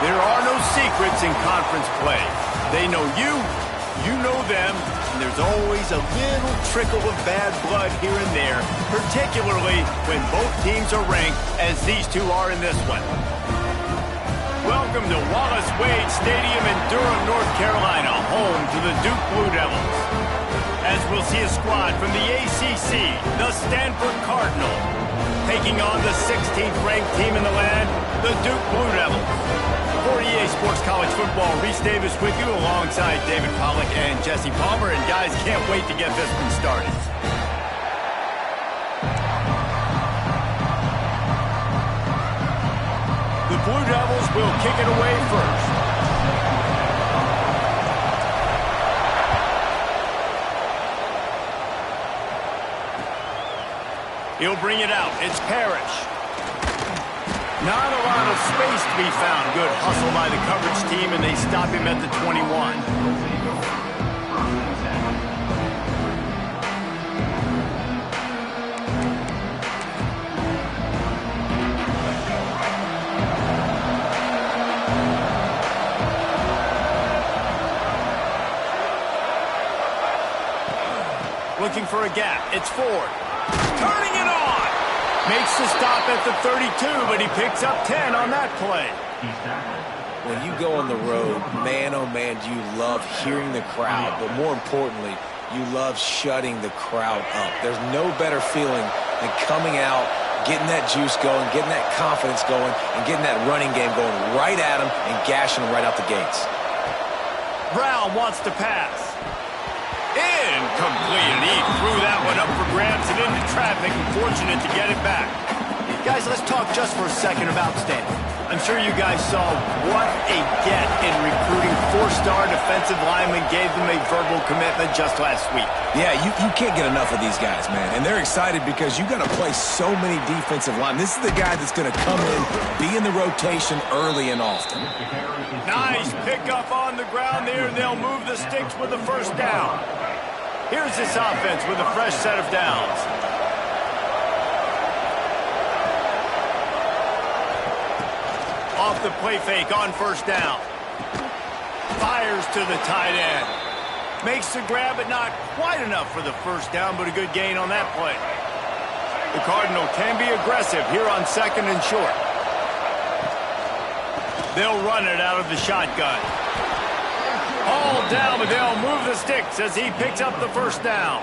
There are no secrets in conference play. They know you, you know them, and there's always a little trickle of bad blood here and there, particularly when both teams are ranked, as these two are in this one. Welcome to Wallace Wade Stadium in Durham, North Carolina, home to the Duke Blue Devils. As we'll see a squad from the ACC, the Stanford Cardinals, taking on the 16th ranked team in the land, the Duke Blue Devils. For EA Sports College Football, Reese Davis with you alongside David Pollack and Jesse Palmer. And guys, can't wait to get this one started. The Blue Devils will kick it away first. He'll bring it out. It's Parrish. Not a lot of space to be found. Good hustle by the coverage team, and they stop him at the 21. Looking for a gap. It's Ford. Turning it on. Makes the stop at the 32, but he picks up 10 on that play. When you go on the road, man, oh man, do you love hearing the crowd, but more importantly, you love shutting the crowd up. There's no better feeling than coming out, getting that juice going, getting that confidence going, and getting that running game going right at them and gashing them right out the gates. Brown wants to pass. Incomplete. He threw that one up for grabs and into traffic, and fortunate to get it back. Guys, let's talk just for a second about Stanford. I'm sure you guys saw what a get in recruiting. Four-star defensive lineman gave them a verbal commitment just last week. Yeah, you can't get enough of these guys, man. And they're excited because you got to play so many defensive linemen. This is the guy that's going to come in, be in the rotation early and often. Nice pickup on the ground there, and they'll move the sticks with the first down. Here's this offense with a fresh set of downs. Off the play fake on first down. Fires to the tight end. Makes the grab, but not quite enough for the first down, but a good gain on that play. The Cardinal can be aggressive here on second and short. They'll run it out of the shotgun. All down, but they'll move the sticks as he picks up the first down.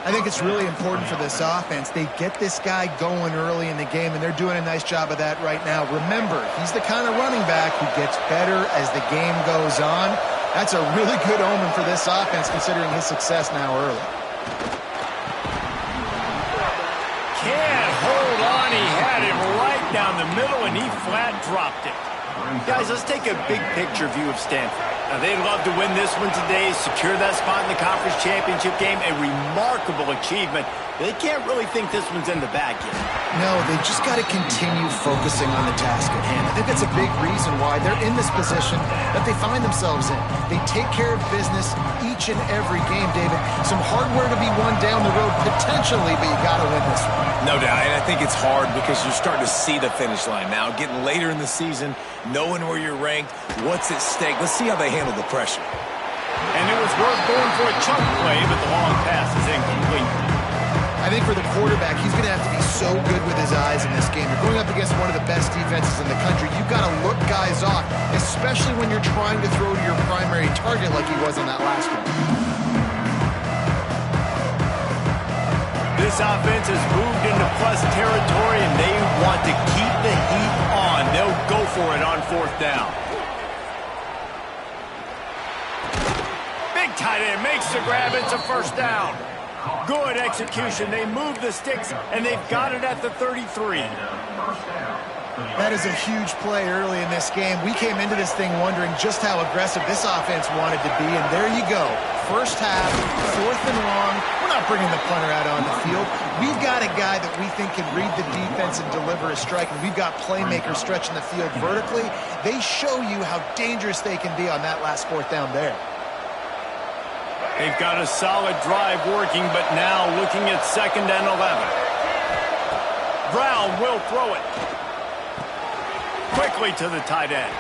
I think it's really important for this offense. They get this guy going early in the game, and they're doing a nice job of that right now. Remember, he's the kind of running back who gets better as the game goes on. That's a really good omen for this offense, considering his success now early. Can't hold on. He had him right down the middle, and he flat dropped it. Guys, let's take a big picture view of Stanford. Now, they'd love to win this one today, secure that spot in the conference championship game, a remarkable achievement. They can't really think this one's in the bag yet. No, they just got to continue focusing on the task at hand. I think that's a big reason why they're in this position that they find themselves in. They take care of business each and every game, David. Some hardware to be won down the road potentially, but you got to win this one. No doubt, and I think it's hard because you're starting to see the finish line now. Getting later in the season, knowing where you're ranked, what's at stake. Let's see how they handle the pressure. And it was worth going for a chunk play, but the long pass is incomplete. I think for the quarterback, he's going to have to be so good with his eyes in this game. You're going up against one of the best defenses in the country. You've got to look guys off, especially when you're trying to throw to your primary target like he was on that last one. This offense has moved into plus territory, and they want to keep the heat on. They'll go for it on fourth down. Big tight end makes the grab. It's a first down. Good execution. They move the sticks, and they've got it at the 33. That is a huge play early in this game. We came into this thing wondering just how aggressive this offense wanted to be, and there you go. First half, fourth and long. We're not bringing the punter out on the field. We've got a guy that we think can read the defense and deliver a strike, and we've got playmakers stretching the field vertically. They show you how dangerous they can be on that last fourth down there. They've got a solid drive working, but now looking at 2nd and 11. Brown will throw it. quickly to the tight end.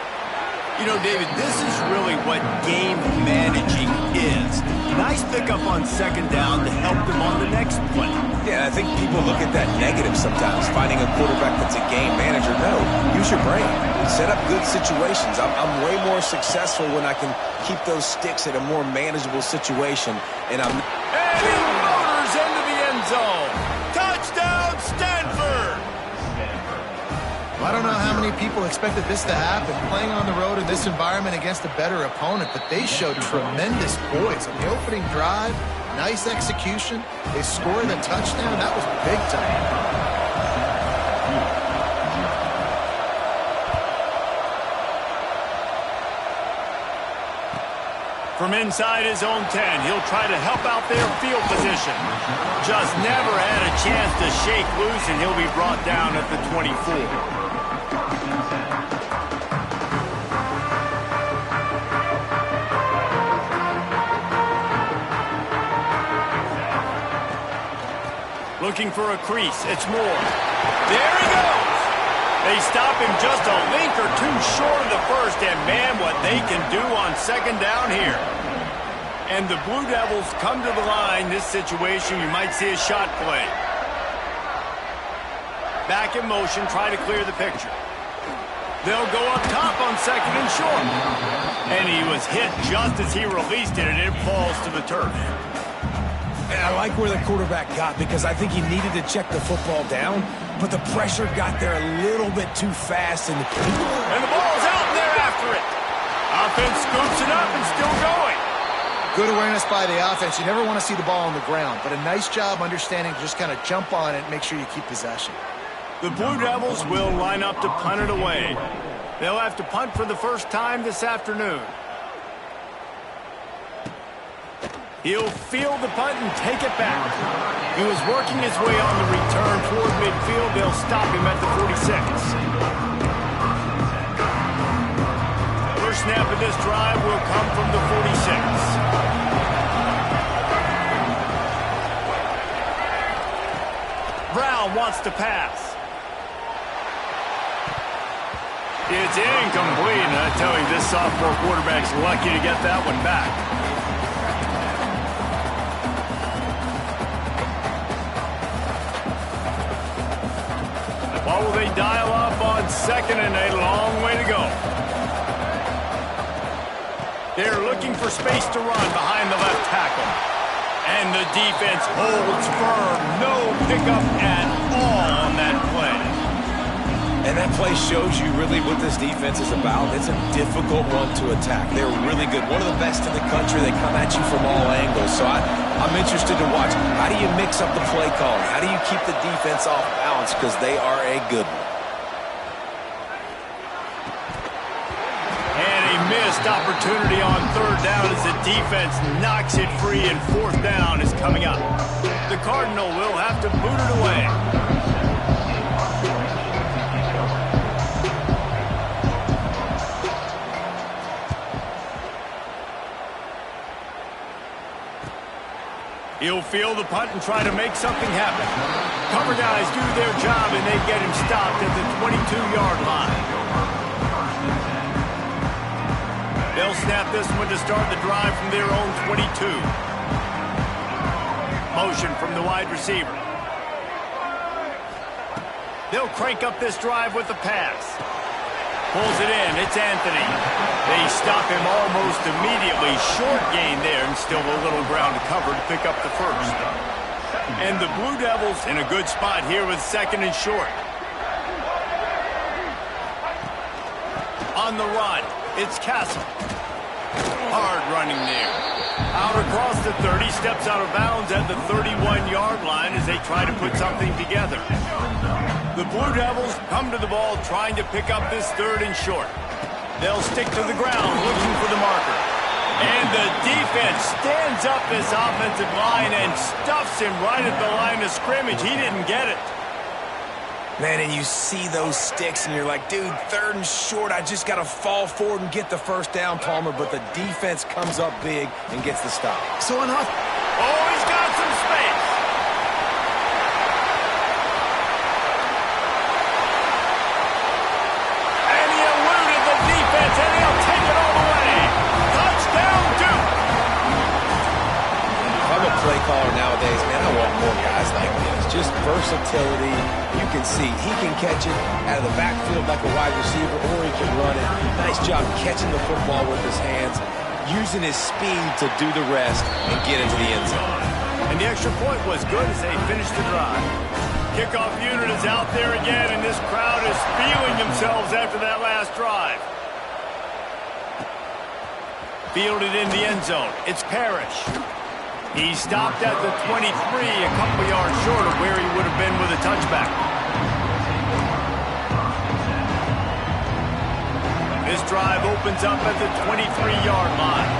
You know, David, this is really what game managing is. Nice pickup on second down to help them on the next play. Yeah, I think people look at that negative sometimes, finding a quarterback that's a game manager. No, use your brain. Set up good situations. I'm way more successful when I can keep those sticks at a more manageable situation. And he motors into the end zone. Touchdown, Stanford! I don't know how many people expected this to happen, playing on the road in this environment against a better opponent, but they showed tremendous poise on the opening drive. Nice execution. They scored a touchdown. That was big time. From inside his own 10, he'll try to help out their field position. Just never had a chance to shake loose, and he'll be brought down at the 24. Looking for a crease. It's Moore. There he goes. They stop him just a link or two short of the first, and man, what they can do on second down here. And the Blue Devils come to the line. This situation, you might see a shot play. Back in motion, try to clear the picture. They'll go up top on second and short. And he was hit just as he released it, and it falls to the turf. And I like where the quarterback got because I think he needed to check the football down, but the pressure got there a little bit too fast. And the ball's out, and they're after it. Offense scoops it up and still going. Good awareness by the offense. You never want to see the ball on the ground, but a nice job understanding to just kind of jump on it and make sure you keep possession. The Blue Devils will line up to punt it away. They'll have to punt for the first time this afternoon. He'll field the punt and take it back. He was working his way on the return toward midfield. They'll stop him at the 46. First snap of this drive will come from the 46. Brown wants to pass. It's incomplete, and I tell you, this sophomore quarterback's lucky to get that one back. What will they dial up on second and a long way to go? They're looking for space to run behind the left tackle. And the defense holds firm. No pickup at all on that play. And that play shows you really what this defense is about. It's a difficult one to attack. They're really good. One of the best in the country. They come at you from all angles. So I'm interested to watch. How do you mix up the play calling? How do you keep the defense off balance? Because they are a good one. And a missed opportunity on third down as the defense knocks it free, and fourth down is coming up. The Cardinal will have to boot it away. He'll field the punt and try to make something happen. Cover guys do their job, and they get him stopped at the 22-yard line. They'll snap this one to start the drive from their own 22. Motion from the wide receiver. They'll crank up this drive with the pass. Pulls it in. It's Anthony. They stop him almost immediately. Short gain there, and still a little ground to cover to pick up the first. And the Blue Devils in a good spot here with second and short. On the run, it's Castle. Hard running there. Out across the 30, steps out of bounds at the 31-yard line as they try to put something together. The Blue Devils come to the ball trying to pick up this third and short. They'll stick to the ground looking for the marker. And the defense stands up this offensive line and stuffs him right at the line of scrimmage. He didn't get it. Man, and you see those sticks, and you're like, dude, third and short, I just got to fall forward and get the first down, Palmer. But the defense comes up big and gets the stop. So enough. Oh, he's got some space. And versatility. You can see he can catch it out of the backfield like a wide receiver, or he can run it. Nice job catching the football with his hands, using his speed to do the rest and get into the end zone. And the extra point was good as they finished the drive. Kickoff unit is out there again, and this crowd is feeling themselves after that last drive. Fielded in the end zone. It's Parrish. He stopped at the 23, a couple yards short of where he would have been with a touchback. This drive opens up at the 23-yard line.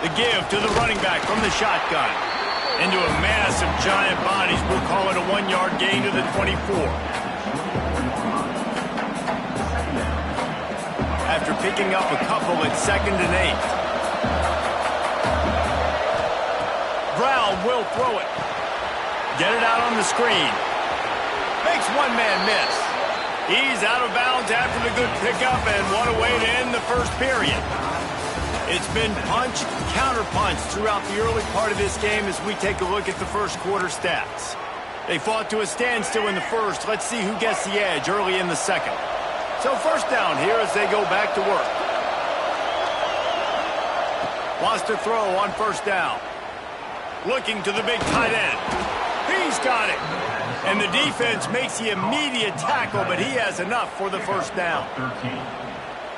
The give to the running back from the shotgun. Into a mass of giant bodies. We'll call it a 1-yard gain to the 24. After picking up a couple at 2nd and 8. Brown will throw it. Get it out on the screen. Makes one man miss. He's out of bounds after the good pickup, and what a way to end the first period. It's been punch, counter-punch throughout the early part of this game as we take a look at the first quarter stats. They fought to a standstill in the first. Let's see who gets the edge early in the second. So first down here as they go back to work. Wants to throw on first down. Looking to the big tight end. He's got it. And the defense makes the immediate tackle, but he has enough for the first down.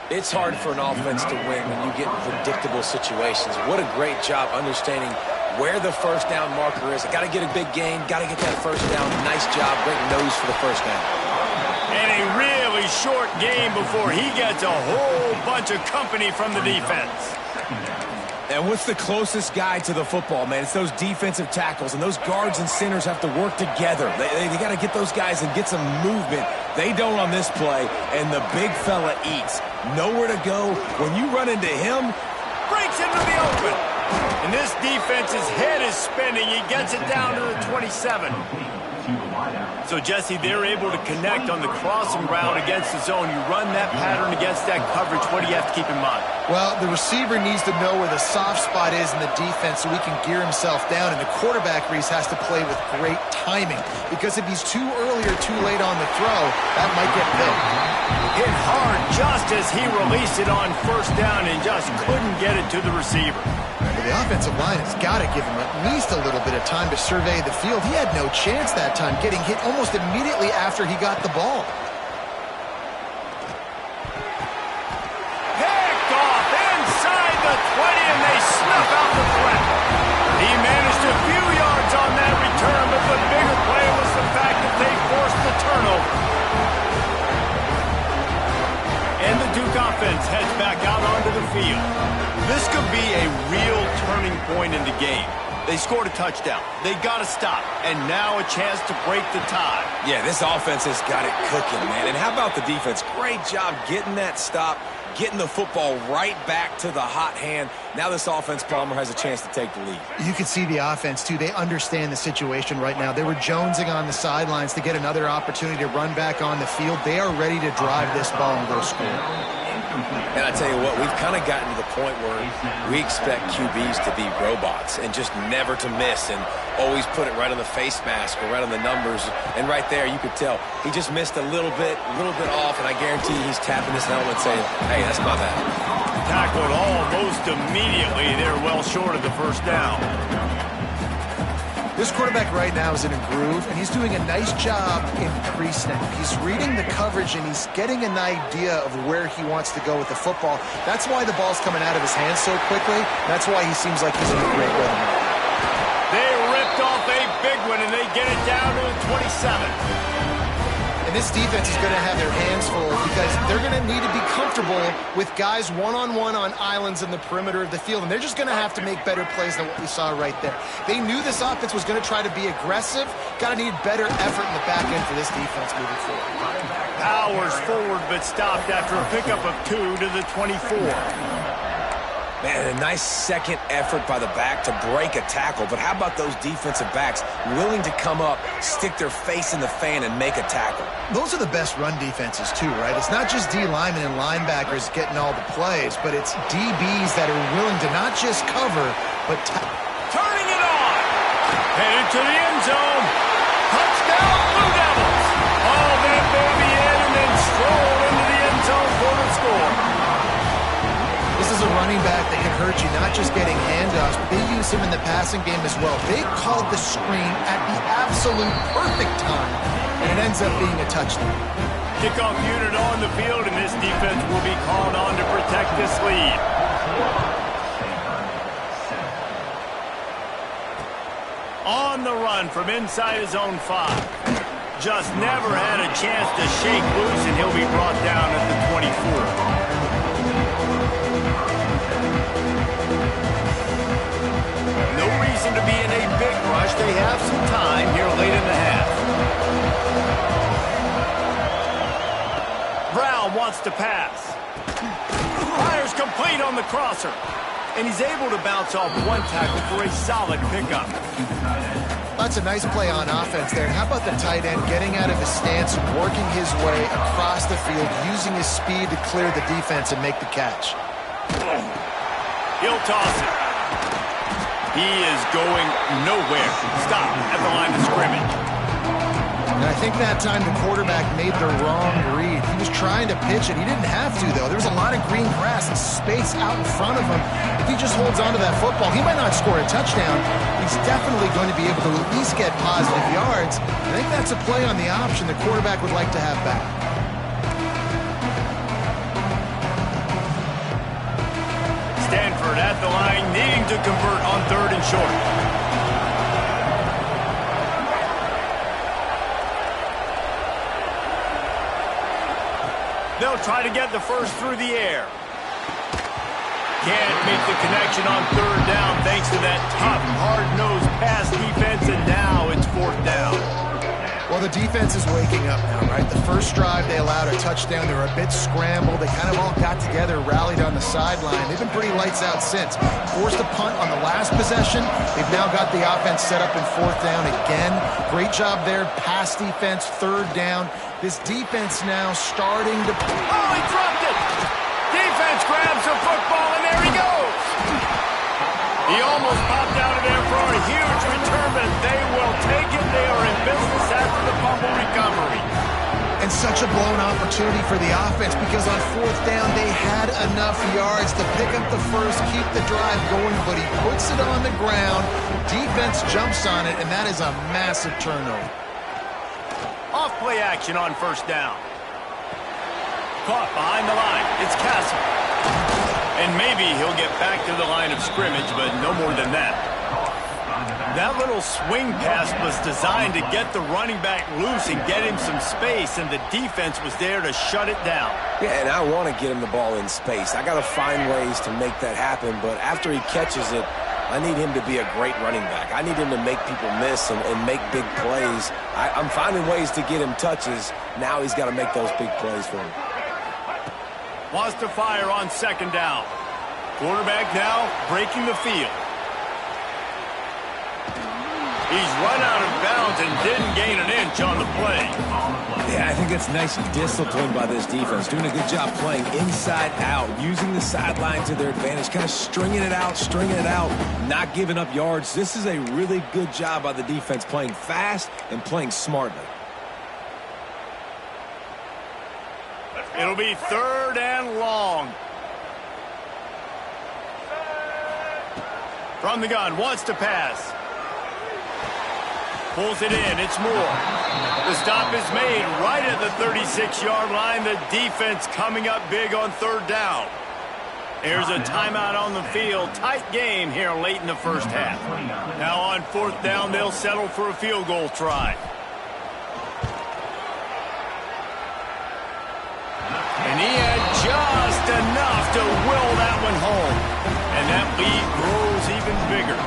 It's hard for an offense to win when you get in predictable situations. What a great job understanding where the first down marker is. Got to get a big gain, got to get that first down. Nice job, great nose for the first down. And a really short game before he gets a whole bunch of company from the defense. And what's the closest guy to the football, man? It's those defensive tackles, and those guards and centers have to work together. They got to get those guys and get some movement. They don't on this play, and the big fella eats. Nowhere to go. When you run into him, breaks into the open. And this defense's head is spinning. He gets it down to the 27. So, Jesse, they're able to connect on the crossing route against the zone. You run that pattern against that coverage. What do you have to keep in mind? Well, the receiver needs to know where the soft spot is in the defense so he can gear himself down. And the quarterback, Reese, has to play with great timing. Because if he's too early or too late on the throw, that might get picked. Hit hard just as he released it on first down and just couldn't get it to the receiver. The offensive line has got to give him at least a little bit of time to survey the field. He had no chance that time, getting hit almost immediately after he got the ball. Picked off inside the 20, and they snuff out the threat. He managed a few yards on that return, but the bigger play was the fact that they forced the turnover. And the Duke offense heads back out onto the field. This could be a real turning point in the game. They scored a touchdown. They got to stop. And now a chance to break the tie. Yeah, this offense has got it cooking, man. And how about the defense? Great job getting that stop, getting the football right back to the hot hand. Now this offense, Palmer, has a chance to take the lead. You can see the offense, too. They understand the situation right now. They were jonesing on the sidelines to get another opportunity to run back on the field. They are ready to drive this ball and go score. And I tell you what, we've kind of gotten to the point where we expect QBs to be robots and just never to miss and always put it right on the face mask or right on the numbers. And right there, you could tell he just missed a little bit off, and I guarantee he's tapping his helmet saying, hey, that's my bad. Tackled almost immediately. They're well short of the first down. This quarterback right now is in a groove, and he's doing a nice job in pre-snap. He's reading the coverage, and he's getting an idea of where he wants to go with the football. That's why the ball's coming out of his hands so quickly. That's why he seems like he's in a great rhythm. They ripped off a big one, and they get it down to the 27. And this defense is going to have their hands full because they're going to need to be comfortable with guys one-on-one on islands in the perimeter of the field. And they're just going to have to make better plays than what we saw right there. They knew this offense was going to try to be aggressive. Got to need better effort in the back end for this defense moving forward. Powers forward but stopped after a pickup of 2 to the 24. Man, a nice second effort by the back to break a tackle. But how about those defensive backs willing to come up, stick their face in the fan, and make a tackle? Those are the best run defenses, too, right? It's not just D linemen and linebackers getting all the plays, but it's DBs that are willing to not just cover, but turning it on! to the end zone. Touchdown, Blue Devils. All that baby in and then stroll into the end zone for the score. This is a running back that can hurt you, not just getting handoffs, but they use him in the passing game as well. They called the screen at the absolute perfect time, and it ends up being a touchdown. Kickoff unit on the field, and this defense will be called on to protect this lead. On the run from inside his own 5. Just never had a chance to shake loose, and he'll be brought down at the 24. No reason to be in a big rush. They have some time here late in the half. Brown wants to pass. Fires complete on the crosser. And he's able to bounce off one tackle for a solid pickup. That's a nice play on offense there. How about the tight end getting out of his stance, working his way across the field, using his speed to clear the defense and make the catch. He'll toss it. He is going nowhere. Stop at the line of scrimmage. And I think that time the quarterback made the wrong read. He was trying to pitch it. He didn't have to, though. There was a lot of green grass and space out in front of him. If he just holds onto that football, he might not score a touchdown. He's definitely going to be able to at least get positive yards. I think that's a play on the option the quarterback would like to have back. Stanford at the line, needing to convert on 3rd and short. They'll try to get the first through the air. Can't make the connection on 3rd down thanks to that tough, hard-nosed pass defense, and now it's 4th down. Well, the defense is waking up now, right? The first drive, they allowed a touchdown. They were a bit scrambled. They kind of all got together, rallied on the sideline. They've been pretty lights out since. Forced a punt on the last possession. They've now got the offense set up in 4th down again. Great job there. Pass defense, 3rd down. This defense now starting to... Oh, he dropped it! Defense grabs the football, and there he goes! He almost popped out of there for a huge return, but they will take it. They are in business after the fumble recovery. And such a blown opportunity for the offense because on 4th down, they had enough yards to pick up the first, keep the drive going, but he puts it on the ground. Defense jumps on it, and that is a massive turnover. Off play action on 1st down. Caught behind the line. It's Castle. And maybe he'll get back to the line of scrimmage, but no more than that. That little swing pass was designed to get the running back loose and get him some space, and the defense was there to shut it down. Yeah, and I want to get him the ball in space. I got to find ways to make that happen, but after he catches it, I need him to be a great running back. I need him to make people miss and make big plays. I'm finding ways to get him touches. Now he's got to make those big plays for him. Wants to fire on 2nd down. Quarterback now breaking the field. He's run out of bounds and didn't gain an inch on the play. Yeah, I think that's nice discipline by this defense. Doing a good job playing inside out, using the sideline to their advantage, kind of stringing it out, not giving up yards. This is a really good job by the defense, playing fast and playing smartly. It'll be 3rd and long. From the gun, wants to pass. Pulls it in, it's Moore. The stop is made right at the 36-yard line. The defense coming up big on 3rd down. There's a timeout on the field. Tight game here late in the 1st half. Now on 4th down, they'll settle for a field goal try. And he had just enough to will that one home. And that lead grows even bigger.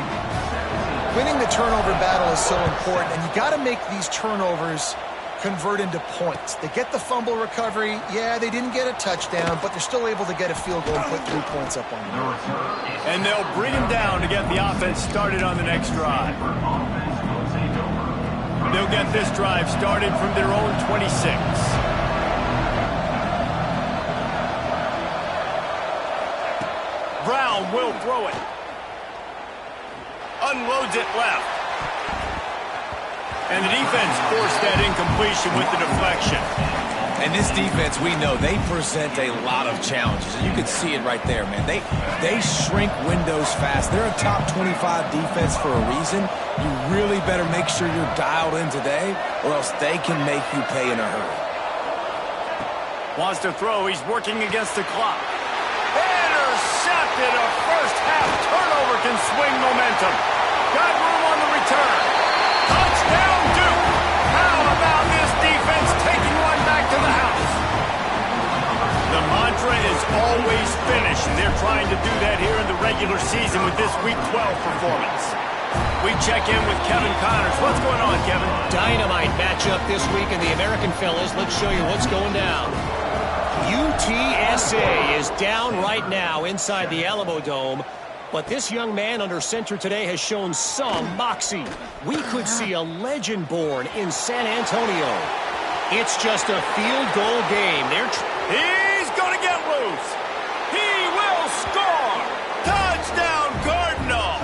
Winning the turnover battle is so important, and you got to make these turnovers convert into points. They get the fumble recovery. Yeah, they didn't get a touchdown, but they're still able to get a field goal and put 3 points up on the board. And they'll bring him down to get the offense started on the next drive. They'll get this drive started from their own 26. Brown will throw it. Unloads it left. And the defense forced that incompletion with the deflection. And this defense, we know, they present a lot of challenges. And you can see it right there, man. They shrink windows fast. They're a top 25 defense for a reason. You really better make sure you're dialed in today, or else they can make you pay in a hurry. Wants to throw. He's working against the clock. Intercepted. A first-half turnover can swing momentum. Got room on the return. Touchdown, Duke. How about this defense taking one back to the house? The mantra is always finish, and they're trying to do that here in the regular season with this Week 12 performance. We check in with Kevin Connors. What's going on, Kevin? Dynamite matchup this week in the American fellas. Let's show you what's going down. UTSA is down right now inside the Alamo Dome. But this young man under center today has shown some moxie. We could see a legend born in San Antonio. It's just a field goal game. He's going to get loose. He will score. Touchdown, Cardinal.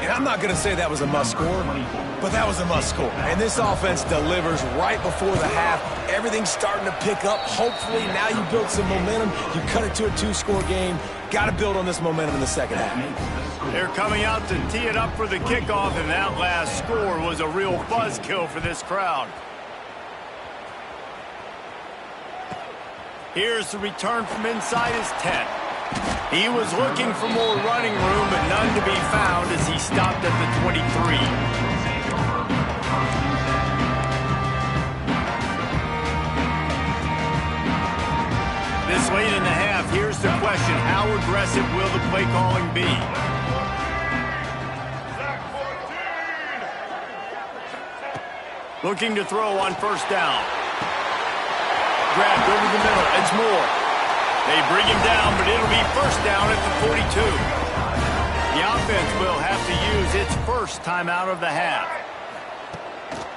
And I'm not going to say that was a must-score, but that was a must-score. And this offense delivers right before the half. Everything's starting to pick up. Hopefully now you build some momentum. You cut it to a 2-score game. Got to build on this momentum in the second half. They're coming out to tee it up for the kickoff, and that last score was a real buzzkill for this crowd. Here's the return from inside his 10. He was looking for more running room, but none to be found as he stopped at the 23. This late in the half, here's the question. How aggressive will the play calling be? Looking to throw on first down. Grabbed over the middle. It's Moore. They bring him down, but it'll be first down at the 42. The offense will have to use its first timeout of the half.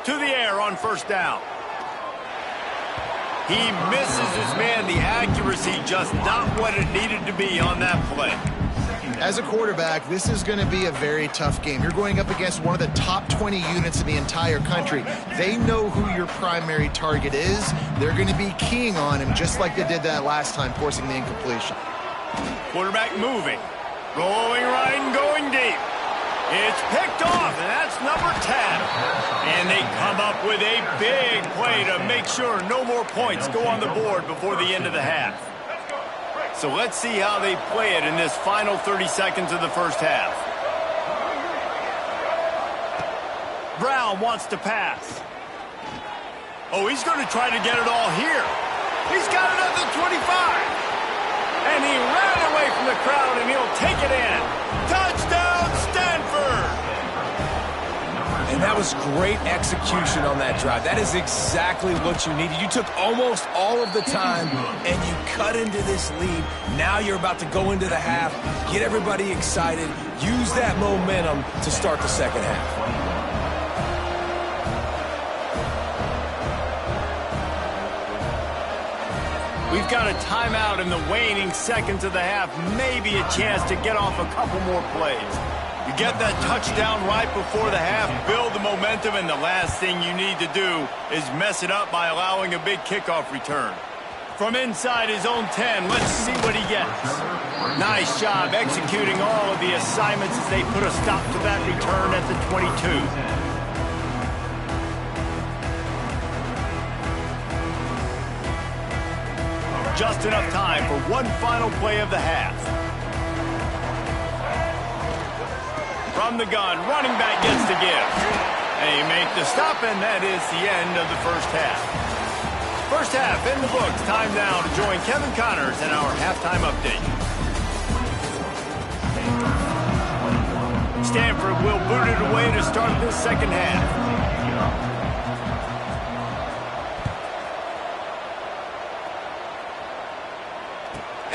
To the air on first down. He misses his man. The accuracy just not what it needed to be on that play. As a quarterback, this is going to be a very tough game. You're going up against one of the top 20 units in the entire country. They know who your primary target is. They're going to be keying on him just like they did that last time, forcing the incompletion. Quarterback moving. Rolling right and going deep. It's picked off, and that's number 10. And they come up with a big play to make sure no more points go on the board before the end of the half. So let's see how they play it in this final 30 seconds of the first half. Brown wants to pass. Oh, he's going to try to get it all here. He's got it at the 25. And he ran away from the crowd, and he'll take it in. Touchdown, Stanford! And that was great execution on that drive. That is exactly what you needed. You took almost all of the time, and you cut into this lead. Now you're about to go into the half, get everybody excited, use that momentum to start the second half. We've got a timeout in the waning seconds of the half. Maybe a chance to get off a couple more plays. You get that touchdown right before the half, build the momentum, and the last thing you need to do is mess it up by allowing a big kickoff return. From inside his own 10, let's see what he gets. Nice job executing all of the assignments as they put a stop to that return at the 22. Just enough time for one final play of the half. From the gun, running back gets the give. They make the stop, and that is the end of the first half. First half in the books. Time now to join Kevin Connors in our halftime update. Stanford will boot it away to start this second half.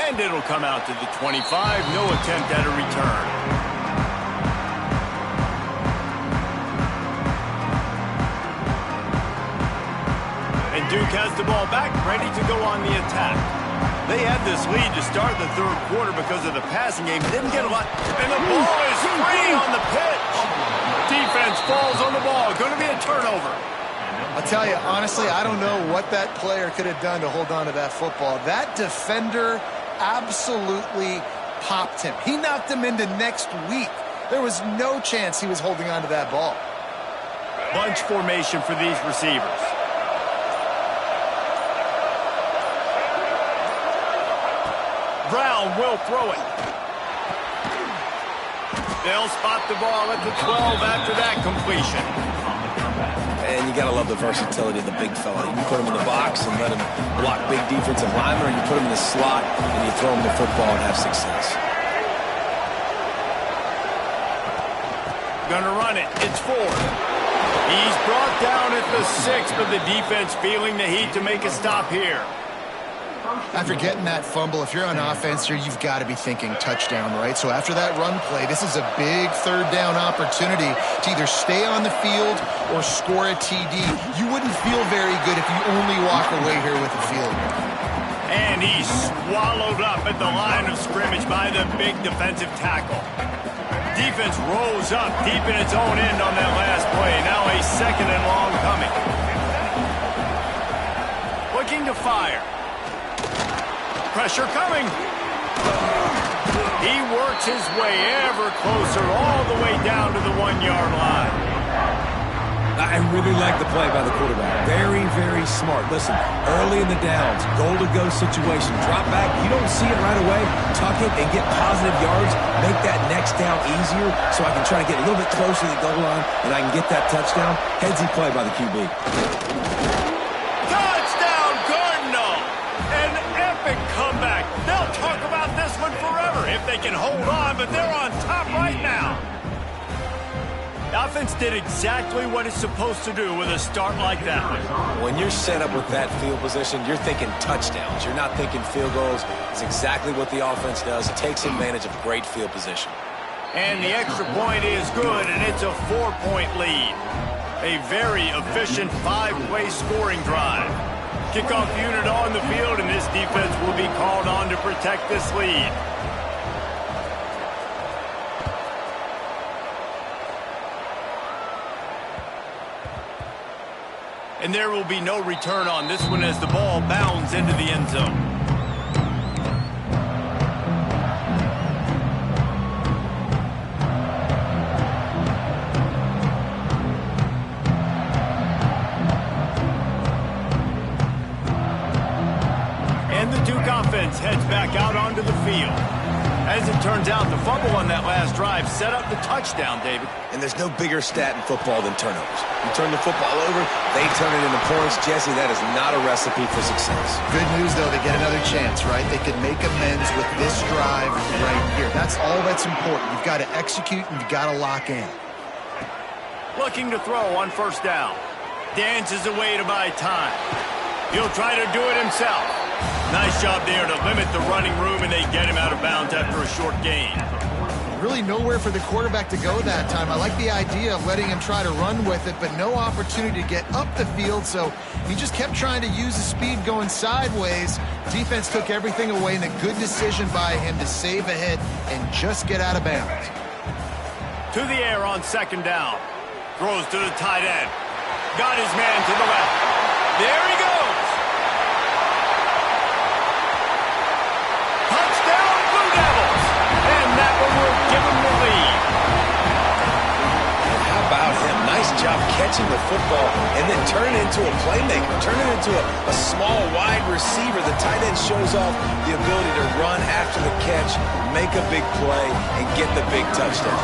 And it'll come out to the 25. No attempt at a return. And Duke has the ball back, ready to go on the attack. They had this lead to start the third quarter because of the passing game. Didn't get a lot. And the ball is free on the pitch. defense falls on the ball. Going to be a turnover. I'll tell you, honestly, I don't know what that player could have done to hold on to that football. That defender absolutely popped him. He knocked him into next week. There was no chance he was holding on to that ball. Bunch formation for these receivers. Brown will throw it. They'll spot the ball at the 12 after that completion. And you got to love the versatility of the big fella. You put him in the box and let him block big defensive linemen, or you put him in the slot and you throw him the football and have success. Gonna run it. It's Ford. He's brought down at the 6, but the defense feeling the heat to make a stop here. After getting that fumble, if you're on offense here, you've got to be thinking touchdown, right? So after that run play, this is a big third down opportunity to either stay on the field or score a TD. You wouldn't feel very good if you only walk away here with a field goal. And he's swallowed up at the line of scrimmage by the big defensive tackle. Defense rolls up deep in its own end on that last play. Now a 2nd and long coming. Looking to fire. Pressure coming. He works his way ever closer all the way down to the 1-yard line. I really like the play by the quarterback. Very, very smart. Listen, early in the downs, goal-to-go situation, drop back. You don't see it right away. Tuck it and get positive yards. Make that next down easier so I can try to get a little bit closer to the goal line and I can get that touchdown. Headsy play by the QB. Touchdown, Cardinal! An epic comeback. They'll talk about this one forever if they can hold on, but they're on top right now. The offense did exactly what it's supposed to do with a start like that one. When you're set up with that field position, you're thinking touchdowns. You're not thinking field goals. It's exactly what the offense does. It takes advantage of great field position. And the extra point is good, and it's a 4-point lead. A very efficient 5-play scoring drive. Kickoff unit on the field, and this defense will be called on to protect this lead. And there will be no return on this one as the ball bounds into the end zone. And the Duke offense heads back out onto the field. As it turns out, the fumble on that last drive set up the touchdown, David. And there's no bigger stat in football than turnovers. You turn the football over, they turn it into points. Jesse, that is not a recipe for success. Good news, though, they get another chance, right? They can make amends with this drive right here. That's all that's important. You've got to execute and you've got to lock in. Looking to throw on 1st down. Dances away to buy time. He'll try to do it himself. Nice job there to limit the running room, and they get him out of bounds after a short gain. Really nowhere for the quarterback to go that time. I like the idea of letting him try to run with it, but no opportunity to get up the field, so he just kept trying to use the speed going sideways. Defense took everything away, and a good decision by him to save a hit and just get out of bounds. To the air on 2nd down. Throws to the tight end. Got his man to the left. There he goes. Touchdown, Blue Devils. And that one will give him the lead. And how about him? Nice job catching the football and then turn it into a playmaker. Turn it into a small, wide receiver. The tight end shows off the ability to run after the catch, make a big play, and get the big touchdown.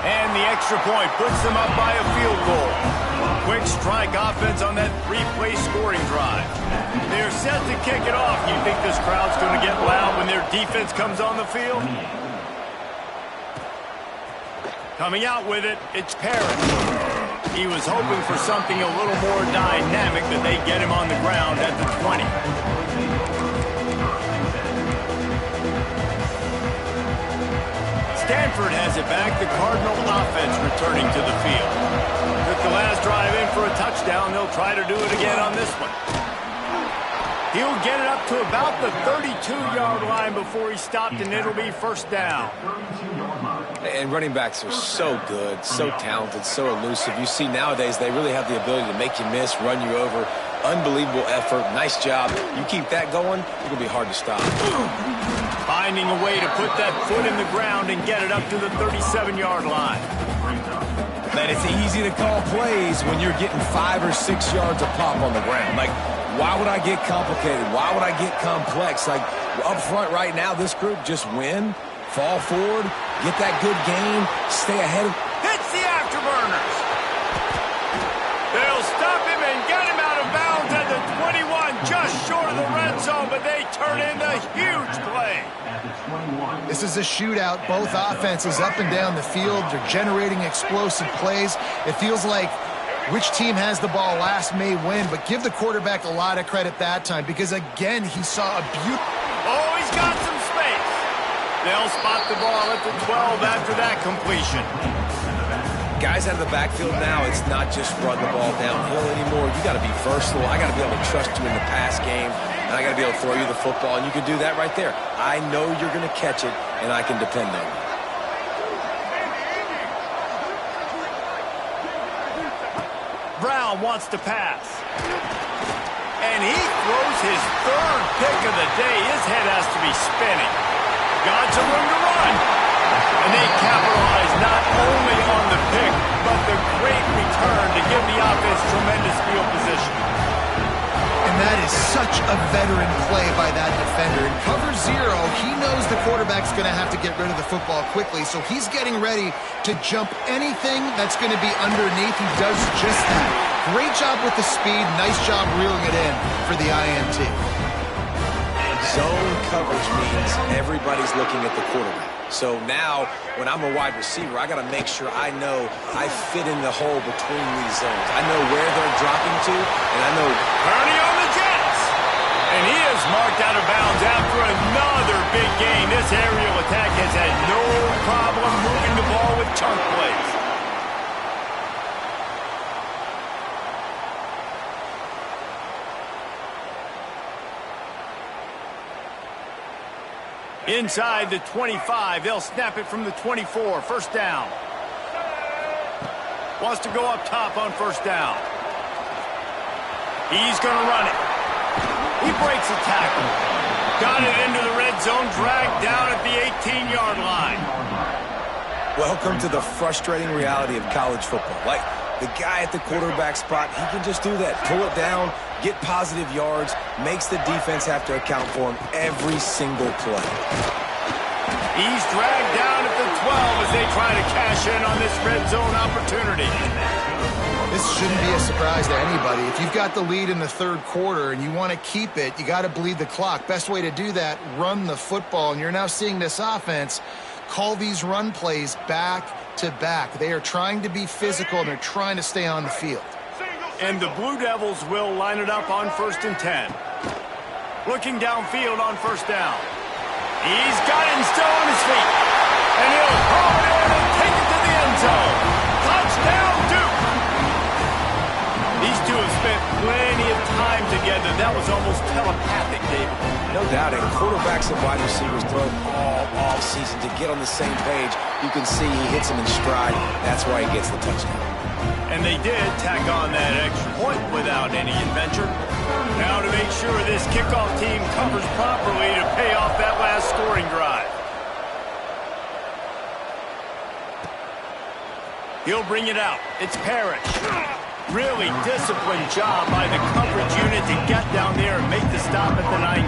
And the extra point puts them up by a field goal. Quick strike offense on that 3-play scoring drive. They're set to kick it off. You think this crowd's going to get loud when their defense comes on the field? Coming out with it, it's Parrish. He was hoping for something a little more dynamic, that they get him on the ground at the 20. Stanford has it back. The Cardinal offense returning to the field. Took the last drive in for a touchdown. They'll try to do it again on this one. He'll get it up to about the 32-yard line before he stopped, and it'll be first down. And running backs are so good, so talented, so elusive. You see nowadays they really have the ability to make you miss, run you over. Unbelievable effort. Nice job. You keep that going, it's going to be hard to stop. Finding a way to put that foot in the ground and get it up to the 37-yard line. Man, it's easy to call plays when you're getting 5 or 6 yards of pop on the ground. Like, why would I get complicated? Why would I get complex? Like, up front right now, this group just win, fall forward, get that good gain, stay ahead of... Hits the afterburners. They'll stop him and get him out of bounds at the 21, just short of the red zone, but they turn in a huge play. This is a shootout. Both offenses up and down the field. They're generating explosive plays. It feels like which team has the ball last may win, but give the quarterback a lot of credit that time because, again, he saw a beautiful... Oh, he's got some space. They'll spot the ball at the 12 after that completion. Guys out of the backfield now, it's not just run the ball downhill anymore. You got to be versatile. I got to be able to trust you in the pass game, and I got to be able to throw you the football, and you can do that right there. I know you're going to catch it, and I can depend on you. Brown wants to pass. And he throws his third pick of the day. His head has to be spinning. Got some room to run. And they capitalize not only on the pick, but the great return to give the offense tremendous field position. And that is such a veteran play by that defender. In cover 0, he knows the quarterback's going to have to get rid of the football quickly, so he's getting ready to jump anything that's going to be underneath. He does just that. Great job with the speed. Nice job reeling it in for the INT. Zone coverage means everybody's looking at the quarterback. So now, when I'm a wide receiver, I got to make sure I know I fit in the hole between these zones. I know where they're dropping to, and I know... Purdy on the Jets! And he is marked out of bounds after another big gain. This aerial attack has had no problem moving the ball with chunk plays. Inside the 25, they'll snap it from the 24. First down. Wants to go up top on first down. He's going to run it. He breaks a tackle. Got it into the red zone, dragged down at the 18-yard line. Welcome to the frustrating reality of college football. Like, the guy at the quarterback spot, he can just do that. Pull it down, get positive yards, makes the defense have to account for him every single play. He's dragged down at the 12 as they try to cash in on this red zone opportunity. This shouldn't be a surprise to anybody. If you've got the lead in the third quarter and you want to keep it, you got to bleed the clock. Best way to do that, run the football. And you're now seeing this offense call these run plays back to back. They are trying to be physical, and they're trying to stay on the field. And the Blue Devils will line it up on 1st and 10. Looking downfield on first down. He's got it and still on his feet. And he'll throw it in and take it to the end zone. Touchdown, Duke. These two have spent plenty of time together. That was almost telepathic, David. No doubt, and quarterbacks and wide receivers throw all off-season to get on the same page. You can see he hits him in stride. That's why he gets the touchdown. And they did tack on that extra point without any adventure. Now to make sure this kickoff team covers properly to pay off that last scoring drive. He'll bring it out. It's Parrish. Really disciplined job by the coverage unit to get down there and make the stop at the 19.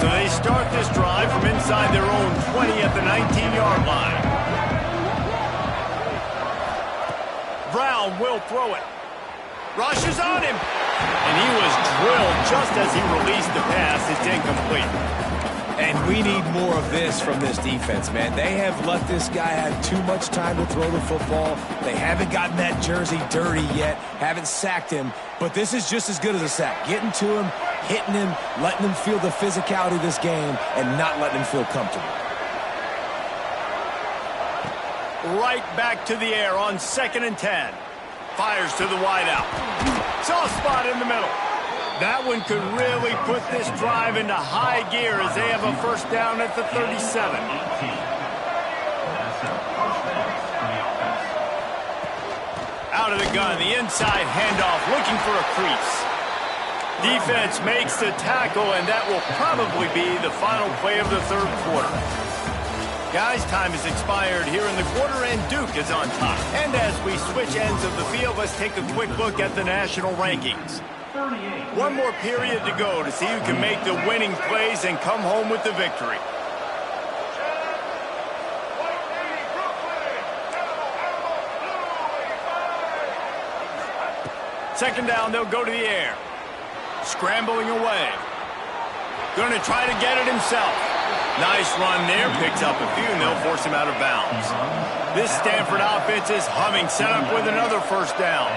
So they start this drive from inside their own 20 at the 19-yard line. Brown will throw it. Rushes on him. And he was drilled just as he released the pass. It's incomplete. And we need more of this from this defense, man. They have let this guy have too much time to throw the football. They haven't gotten that jersey dirty yet, haven't sacked him, but this is just as good as a sack. Getting to him, hitting him, letting him feel the physicality of this game, and not letting him feel comfortable. right back to the air on 2nd and 10. Fires to the wideout. Soft spot in the middle. That one could really put this drive into high gear as they have a first down at the 37. Out of the gun, the inside handoff, looking for a crease. Defense makes the tackle, and that will probably be the final play of the third quarter. Guys, time has expired here in the quarter, and Duke is on top. And as we switch ends of the field, let's take a quick look at the national rankings. One more period to go to see who can make the winning plays and come home with the victory. Second down, they'll go to the air. Scrambling away. Going to try to get it himself. Nice run there, picks up a few, and they'll force him out of bounds. This Stanford offense is humming, set up with another first down.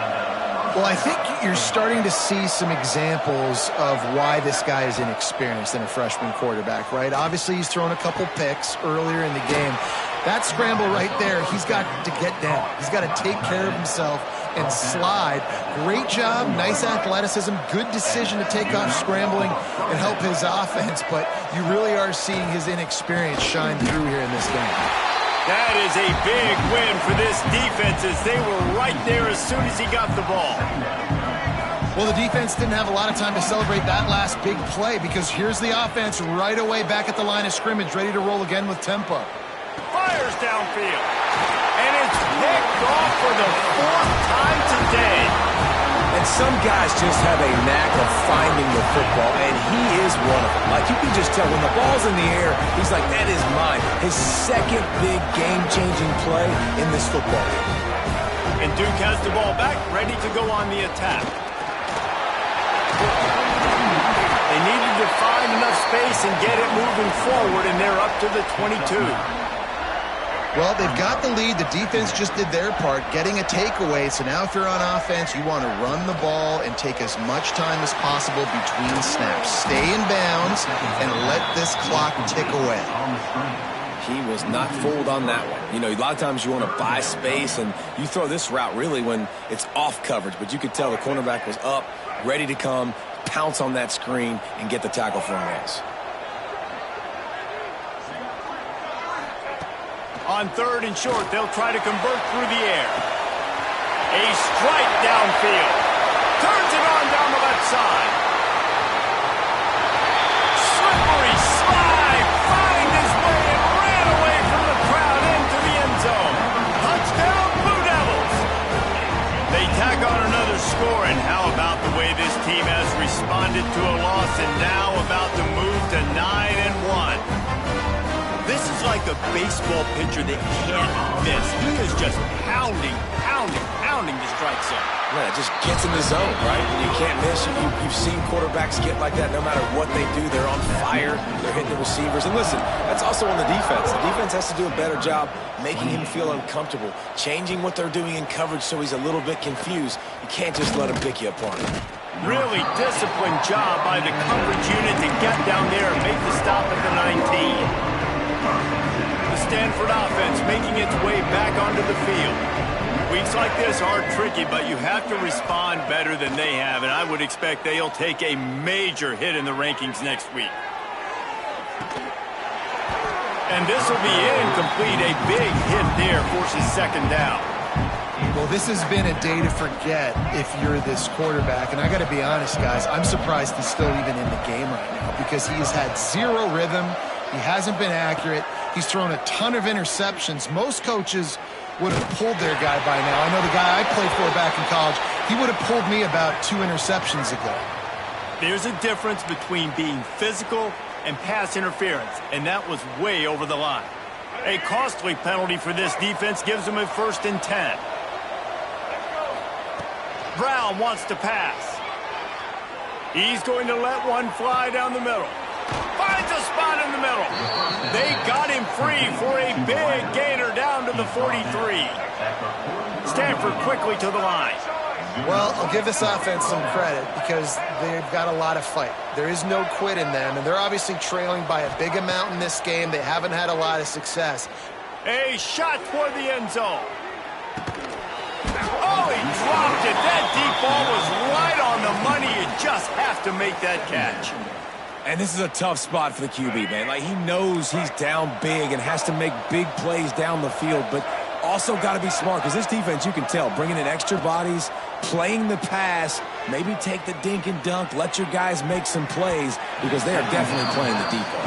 Well, I think you're starting to see some examples of why this guy is inexperienced in a freshman quarterback, right? Obviously, he's thrown a couple picks earlier in the game. That scramble right there, he's got to get down. He's got to take care of himself and slide. Great job, nice athleticism, good decision to take off scrambling and help his offense, but you really are seeing his inexperience shine through here in this game. That is a big win for this defense as they were right there as soon as he got the ball. Well, the defense didn't have a lot of time to celebrate that last big play because here's the offense right away back at the line of scrimmage, ready to roll again with tempo. Fires downfield. And it's picked off for the 4th time today. And some guys just have a knack of finding the football, and he is one of them. Like, you can just tell when the ball's in the air, he's like, that is mine. His second big game-changing play in this football game. And Duke has the ball back, ready to go on the attack. They needed to find enough space and get it moving forward, and they're up to the 22. Well, they've got the lead. The defense just did their part, getting a takeaway. So now if you're on offense, you want to run the ball and take as much time as possible between snaps. Stay in bounds and let this clock tick away. He was not fooled on that one. You know, a lot of times you want to buy space, and you throw this route really when it's off coverage. But you could tell the cornerback was up, ready to come, pounce on that screen, and get the tackle for a loss. On 3rd and short, they'll try to convert through the air. A strike downfield. Turns it on down the left side. Slippery slide. Find his way and ran away from the crowd into the end zone. Touchdown, Blue Devils. They tack on another score, and how about the way this team has responded to a loss and now about to move to 9-1. This is like a baseball pitcher that can't miss. He is just pounding the strike zone. Yeah, it just gets in the zone, right? When you can't miss, you've seen quarterbacks get like that no matter what they do. They're on fire. They're hitting the receivers. And listen, that's also on the defense. The defense has to do a better job making him feel uncomfortable, changing what they're doing in coverage so he's a little bit confused. You can't just let him pick you apart. Really disciplined job by the coverage unit to get down there and make the stop at the 19. Stanford offense making its way back onto the field. Weeks like this are tricky, but you have to respond better than they have, and I would expect they'll take a major hit in the rankings next week. And this will be incomplete. A big hit there forces 2nd down. Well, this has been a day to forget if you're this quarterback, and I got to be honest, guys, I'm surprised he's still even in the game right now because he has had zero rhythm. He hasn't been accurate. He's thrown a ton of interceptions. Most coaches would have pulled their guy by now. I know the guy I played for back in college, he would have pulled me about 2 interceptions ago. There's a difference between being physical and pass interference, and that was way over the line. A costly penalty for this defense gives them a 1st and 10. Brown wants to pass. He's going to let one fly down the middle. Finds a spot in the middle. They got him free for a big gainer down to the 43. Stanford quickly to the line. Well, I'll give this offense some credit because they've got a lot of fight. There is no quit in them, and they're obviously trailing by a big amount in this game. They haven't had a lot of success. A shot toward the end zone. Oh, he dropped it. That deep ball was right on the money. You just have to make that catch. And this is a tough spot for the QB, man. Like, he knows he's down big and has to make big plays down the field, but also got to be smart because this defense, you can tell, bringing in extra bodies, playing the pass, maybe take the dink and dunk, let your guys make some plays because they are definitely playing the deep ball.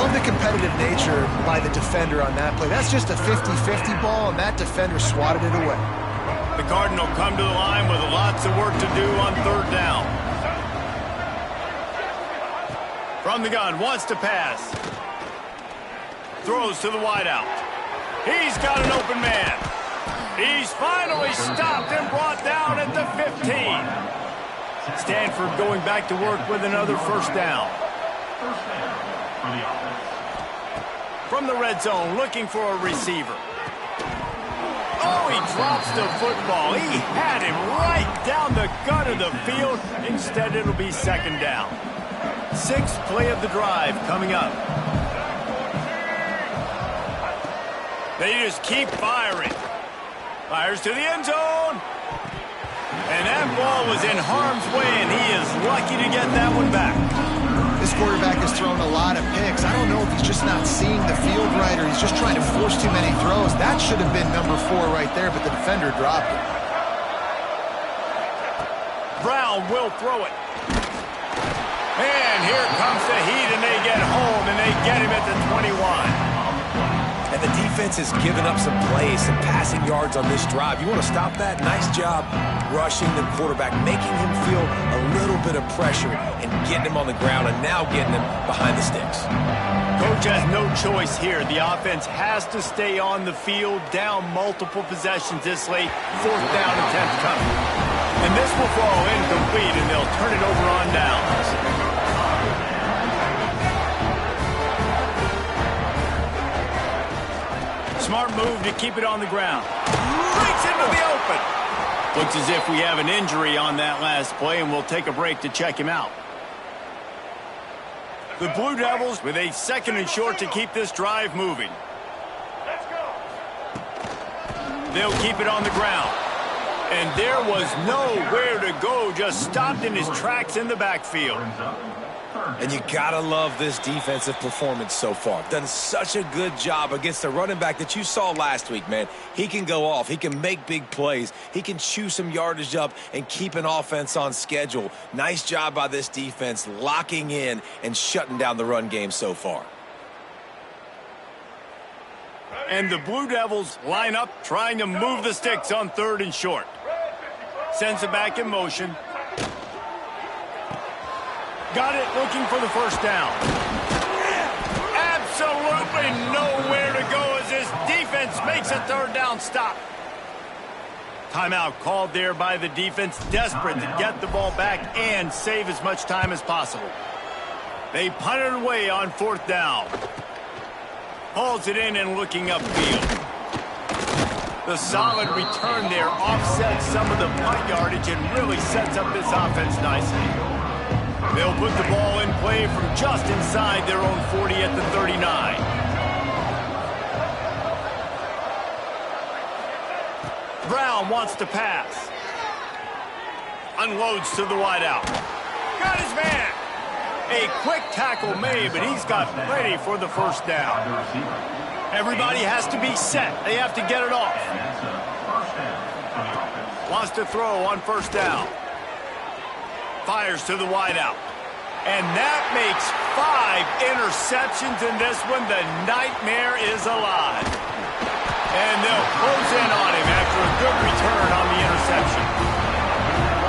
Love the competitive nature by the defender on that play. That's just a 50-50 ball, and that defender swatted it away. The Cardinal come to the line with lots of work to do on third down. From the gun, wants to pass. Throws to the wideout. He's got an open man. He's finally stopped and brought down at the 15. Stanford going back to work with another first down. From the red zone, looking for a receiver. Oh, he drops the football. He had him right down the gut of the field. Instead, it'll be second down. Sixth play of the drive coming up. They just keep firing. Fires to the end zone. And that ball was in harm's way, and he is lucky to get that one back. This quarterback has thrown a lot of picks. I don't know if he's just not seeing the field right or he's just trying to force too many throws. That should have been number 4 right there, but the defender dropped it. Brown will throw it. And here comes the heat, and they get home, and they get him at the 21. And the defense has given up some plays, some passing yards on this drive. You want to stop that? Nice job rushing the quarterback, making him feel a little bit of pressure and getting him on the ground and now getting him behind the sticks. Coach has no choice here. The offense has to stay on the field, down multiple possessions this late. Fourth down attempt coming. And this will fall incomplete, and they'll turn it over on downs. Smart move to keep it on the ground. Breaks into the open. Looks as if we have an injury on that last play, and we'll take a break to check him out. The Blue Devils with a second and short to keep this drive moving. They'll keep it on the ground. And there was nowhere to go, just stopped in his tracks in the backfield. And you gotta love this defensive performance so far. Done such a good job against the running back that you saw last week, man. He can go off. He can make big plays. He can chew some yardage up and keep an offense on schedule. Nice job by this defense locking in and shutting down the run game so far. And the Blue Devils line up trying to move the sticks on third and short. Sends it back in motion. Got it, looking for the first down. Absolutely nowhere to go as this defense makes a third down stop. Timeout called there by the defense, desperate to get the ball back and save as much time as possible. They punt it away on fourth down. Hauls it in and looking upfield. The solid return there offsets some of the punt yardage and really sets up this offense nicely. They'll put the ball in play from just inside their own 40 at the 39. Brown wants to pass. Unloads to the wideout. Got his man. A quick tackle made, but he's got plenty for the first down. Everybody has to be set. They have to get it off. Wants to throw on first down. Fires to the wideout. And that makes 5 interceptions in this one. The nightmare is alive. And they'll close in on him after a good return on the interception.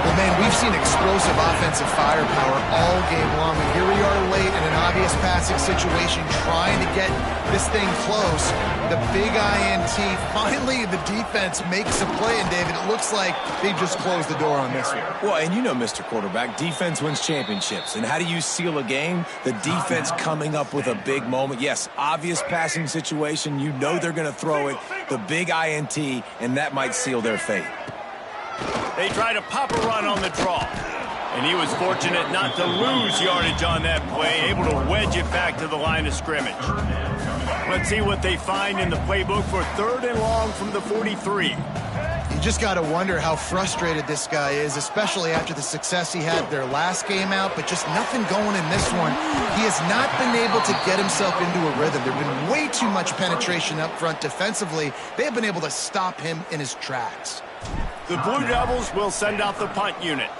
Well, man, we've seen explosive offensive firepower all game long, and here we are late in an obvious passing situation trying to get this thing close. The big INT, finally the defense makes a play, and David, it looks like they just closed the door on this one. Well, and you know, Mr. Quarterback, defense wins championships. And how do you seal a game? The defense coming up with a big moment. Yes, obvious passing situation. You know they're going to throw it. The big INT, and that might seal their fate. They try to pop a run on the draw. And he was fortunate not to lose yardage on that play, able to wedge it back to the line of scrimmage. Let's see what they find in the playbook for 3rd and long from the 43. You just got to wonder how frustrated this guy is, especially after the success he had their last game out, but just nothing going in this one. He has not been able to get himself into a rhythm. There's been way too much penetration up front defensively. They have been able to stop him in his tracks. The Blue Devils will send out the punt unit.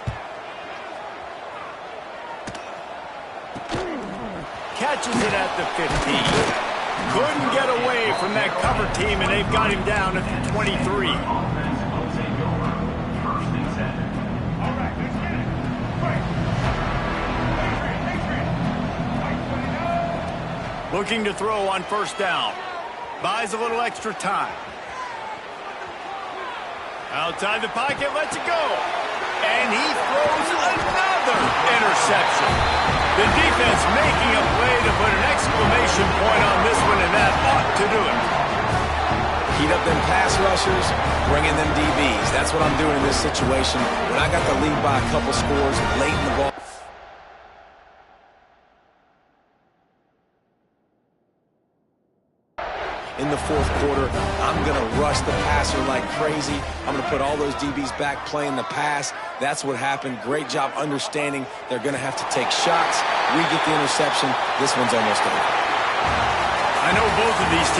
Catches it at the 15. Couldn't get away from that cover team, and they've got him down at the 23. Looking to throw on 1st down. Buys a little extra time. Outside the pocket, lets it go. And he throws another interception. The defense making a play to put an exclamation point on this one, and that ought to do it. Heat up them pass rushers, bring in them DBs. That's what I'm doing in this situation. When I got the lead by a couple scores late in the ball. In the 4th quarter, I'm going to rush the passer like crazy. I'm going to put all those DBs back playing the pass. That's what happened. Great job understanding they're going to have to take shots. We get the interception. This one's almost over. I know both of these teams